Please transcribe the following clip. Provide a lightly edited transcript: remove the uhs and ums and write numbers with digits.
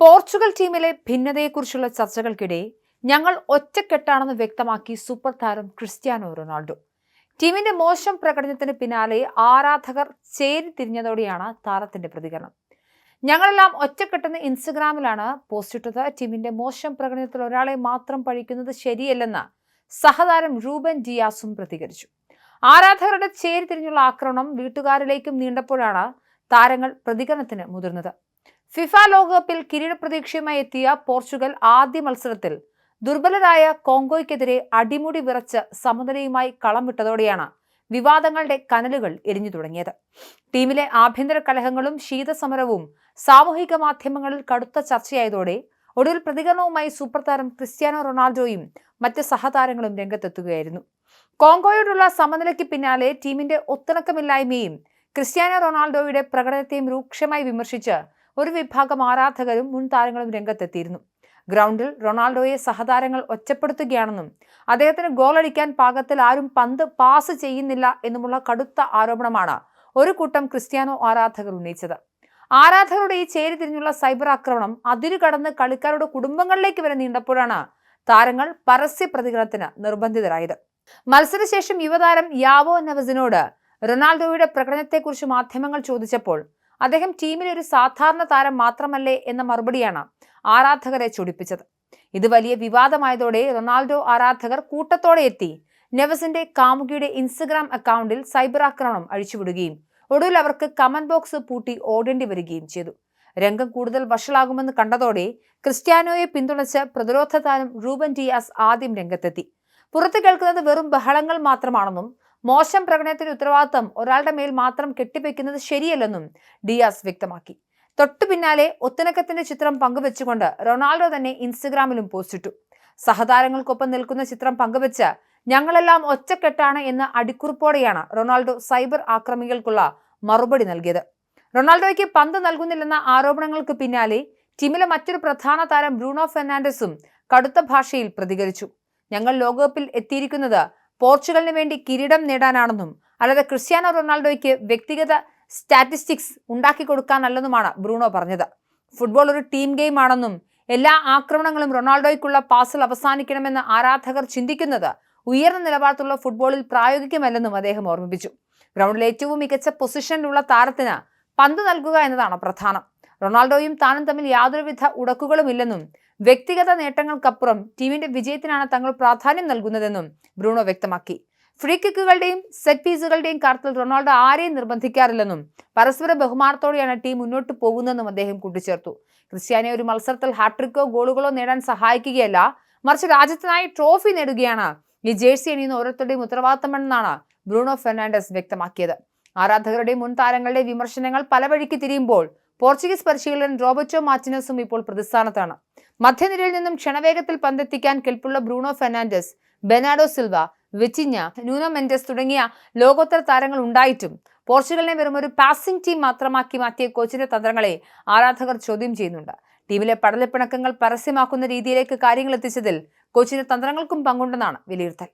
Portugal ടീമിലെ ഭിന്നതയെക്കുറിച്ചുള്ള ചർച്ചകൾക്കിടെ ഞങ്ങൾ ഒറ്റക്കെട്ടാണെന്ന് വ്യക്തമാക്കി സൂപ്പർ താരം ക്രിസ്ത്യാനോ റൊണാൾഡോ. ടീമിന്റെ മോശം പ്രകടനത്തിന് പിന്നാലെ ആരാധകർ ചേരിതിരിഞ്ഞതോടെയാണ് താരത്തിന്റെ പ്രതികരണം. ഞങ്ങളെല്ലാം ഒറ്റക്കെട്ടെന്ന് ഇൻസ്റ്റഗ്രാമിലാണ് പോസ്റ്റിട്ടത്. ടീമിന്റെ മോശം പ്രകടനത്തിൽ ഒരാളെ മാത്രം പഴിക്കുന്നത് ശരിയല്ലെന്ന് സഹതാരം റൂബൻ ഡിയാസും പ്രതികരിച്ചു. ആരാധകരുടെ ചേരിതിരിഞ്ഞുള്ള ആക്രമണം വീട്ടുകാരിലേക്കും നീണ്ടപ്പോഴാണ് താരങ്ങൾ പ്രതികരണത്തിന് മുതിർന്നത്. ഫിഫ ലോകകപ്പിൽ കിരീട പ്രതീക്ഷയുമായി എത്തിയ പോർച്ചുഗൽ ആദ്യ മത്സരത്തിൽ ദുർബലരായ കോങ്കോയ്ക്കെതിരെ അടിമുടി വിറച്ച് സമനിലയുമായി കളം വിട്ടതോടെയാണ് വിവാദങ്ങളുടെ കനലുകൾ എരിഞ്ഞു തുടങ്ങിയത്. ടീമിലെ ആഭ്യന്തര കലഹങ്ങളും ശീതസമരവും സാമൂഹിക മാധ്യമങ്ങളിൽ കടുത്ത ചർച്ചയായതോടെ ഒടുവിൽ പ്രതികരണവുമായി സൂപ്പർ താരം ക്രിസ്ത്യാനോ റൊണാൾഡോയും മറ്റ് സഹതാരങ്ങളും രംഗത്തെത്തുകയായിരുന്നു. കോങ്കോയോടുള്ള സമനിലയ്ക്ക് പിന്നാലെ ടീമിന്റെ ഒത്തിണക്കമില്ലായ്മയും ക്രിസ്ത്യാനോ റൊണാൾഡോയുടെ പ്രകടനത്തെയും രൂക്ഷമായി വിമർശിച്ച് ഒരു വിഭാഗം ആരാധകരും മുൻ താരങ്ങളും രംഗത്തെത്തിയിരുന്നു. ഗ്രൗണ്ടിൽ റൊണാൾഡോയെ സഹതാരങ്ങൾ ഒറ്റപ്പെടുത്തുകയാണെന്നും അദ്ദേഹത്തിന് ഗോളടിക്കാൻ പാകത്തിൽ ആരും പന്ത് പാസ് ചെയ്യുന്നില്ല എന്നുമുള്ള കടുത്ത ആരോപണമാണ് ഒരു കൂട്ടം ക്രിസ്ത്യാനോ ആരാധകർ ഉന്നയിച്ചത്. ആരാധകരുടെ ഈ ചേരിതിരിഞ്ഞുള്ള സൈബർ ആക്രമണം അതിരുകടന്ന് കളിക്കാരുടെ കുടുംബങ്ങളിലേക്ക് വരെ നീണ്ടപ്പോഴാണ് താരങ്ങൾ പരസ്യ പ്രതികരണത്തിന് നിർബന്ധിതരായത്. മത്സരശേഷം യുവതാരം യാവോ നെവസിനോട് റൊണാൾഡോയുടെ പ്രകടനത്തെക്കുറിച്ച് മാധ്യമങ്ങൾ ചോദിച്ചപ്പോൾ അദ്ദേഹം ടീമിലെ ഒരു സാധാരണ താരം മാത്രമല്ലേ എന്ന മറുപടിയാണ് ആരാധകരെ ചൊടിപ്പിച്ചത്. ഇത് വലിയ വിവാദമായതോടെ റൊണാൾഡോ ആരാധകർ കൂട്ടത്തോടെ എത്തി നെവസിന്റെ കാമുകിയുടെ ഇൻസ്റ്റഗ്രാം അക്കൗണ്ടിൽ സൈബർ ആക്രമണം അഴിച്ചുവിടുകയും ഒടുവിൽ അവർക്ക് കമന്റ് ബോക്സ് പൂട്ടി ഓടേണ്ടി വരികയും ചെയ്തു. രംഗം കൂടുതൽ വഷളാകുമെന്ന് കണ്ടതോടെ ക്രിസ്ത്യാനോയെ പിന്തുണച്ച് പ്രതിരോധ താരം റൂബൻ ഡിയാസ് ആദ്യം രംഗത്തെത്തി. പുറത്തു കേൾക്കുന്നത് വെറും ബഹളങ്ങൾ മാത്രമാണെന്നും മോശം പ്രകടനത്തിന്റെ ഉത്തരവാദിത്തം ഒരാളുടെ മേൽ മാത്രം കെട്ടിവെക്കുന്നത് ശരിയല്ലെന്നും ഡിയാസ് വ്യക്തമാക്കി. തൊട്ടു പിന്നാലെ ഒത്തിണക്കത്തിന്റെ ചിത്രം പങ്കുവെച്ചുകൊണ്ട് റൊണാൾഡോ തന്നെ ഇൻസ്റ്റഗ്രാമിലും പോസ്റ്റിട്ടു. സഹതാരങ്ങൾക്കൊപ്പം നിൽക്കുന്ന ചിത്രം പങ്കുവെച്ച് ഞങ്ങളെല്ലാം ഒറ്റക്കെട്ടാണ് എന്ന അടിക്കുറിപ്പോടെയാണ് റൊണാൾഡോ സൈബർ ആക്രമികൾക്കുള്ള മറുപടി നൽകിയത്. റൊണാൾഡോയ്ക്ക് പന്ത് നൽകുന്നില്ലെന്ന ആരോപണങ്ങൾക്ക് പിന്നാലെ ടീമിലെ മറ്റൊരു പ്രധാന താരം ബ്രൂണോ ഫെർണാണ്ടസും കടുത്ത ഭാഷയിൽ പ്രതികരിച്ചു. ഞങ്ങൾ ലോകകപ്പിൽ എത്തിയിരിക്കുന്നത് പോർച്ചുഗലിന് വേണ്ടി കിരീടം നേടാനാണെന്നും അല്ലാതെ ക്രിസ്ത്യാനോ റൊണാൾഡോയ്ക്ക് വ്യക്തിഗത സ്റ്റാറ്റിസ്റ്റിക്സ് ഉണ്ടാക്കി കൊടുക്കാനല്ലെന്നുമാണ് ബ്രൂണോ പറഞ്ഞത്. ഫുട്ബോൾ ഒരു ടീം ഗെയിം ആണെന്നും എല്ലാ ആക്രമണങ്ങളും റൊണാൾഡോയ്ക്കുള്ള പാസിൽ അവസാനിക്കണമെന്ന് ആരാധകർ ചിന്തിക്കുന്നത് ഉയർന്ന നിലവാരത്തിലുള്ള ഫുട്ബോളിൽ പ്രായോഗികമല്ലെന്നും അദ്ദേഹം ഓർമ്മിപ്പിച്ചു. ഗ്രൗണ്ടിൽ ഏറ്റവും മികച്ച പൊസിഷനിലുള്ള താരത്തിന് പന്ത് നൽകുക എന്നതാണ് പ്രധാനം. റൊണാൾഡോയും താനും തമ്മിൽ യാതൊരുവിധ ഉടക്കുകളുമില്ലെന്നും വ്യക്തിഗത നേട്ടങ്ങൾക്കപ്പുറം ടീമിന്റെ വിജയത്തിനാണ് തങ്ങൾ പ്രാധാന്യം നൽകുന്നതെന്നും ബ്രൂണോ വ്യക്തമാക്കി. ഫ്രീ കിക്കുകളുടെയും സെറ്റ് പീസുകളുടെയും കാര്യത്തിൽ റൊണാൾഡോ ആരെയും നിർബന്ധിക്കാറില്ലെന്നും പരസ്പര ബഹുമാനത്തോടെയാണ് ടീം മുന്നോട്ട് പോകുന്നതെന്നും അദ്ദേഹം കൂട്ടിച്ചേർത്തു. ക്രിസ്ത്യാനോ ഒരു മത്സരത്തിൽ ഹാട്രിക്കോ ഗോളുകളോ നേടാൻ സഹായിക്കുകയല്ല, മറിച്ച് രാജ്യത്തിനായി ട്രോഫി നേടുകയാണ് ഈ ജേഴ്സി അണിയുന്ന ഓരോരുത്തരുടെയും ഉത്തരവാദിത്തമെന്നാണ് ബ്രൂണോ ഫെർണാണ്ടസ് വ്യക്തമാക്കിയത്. ആരാധകരുടെയും മുൻ താരങ്ങളുടെ വിമർശനങ്ങൾ പല വഴിക്ക് തിരിയുമ്പോൾ പോർച്ചുഗീസ് പരിശീലകൻ റോബർട്ടോ മാർട്ടിനസും ഇപ്പോൾ പ്രതിസ്ഥാനത്താണ്. മധ്യനിരയിൽ നിന്നും ക്ഷണവേഗത്തിൽ പന്തെത്തിക്കാൻ കെൽപ്പുള്ള Bruno Fernandes, Bernardo Silva, Vitinha, Nuno Mendes തുടങ്ങിയ ലോകോത്തര താരങ്ങൾ ഉണ്ടായിട്ടും പോർച്ചുഗലിനെ വെറും ഒരു പാസിംഗ് ടീം മാത്രമാക്കി മാറ്റിയ കോച്ചിന്റെ തന്ത്രങ്ങളെ ആരാധകർ ചോദ്യം ചെയ്യുന്നുണ്ട്. ടീമിലെ പടലപ്പിണക്കങ്ങൾ പരസ്യമാക്കുന്ന രീതിയിലേക്ക് കാര്യങ്ങൾ എത്തിച്ചതിൽ കോച്ചിന്റെ തന്ത്രങ്ങൾക്കും പങ്കുണ്ടെന്നാണ് വിലയിരുത്തൽ.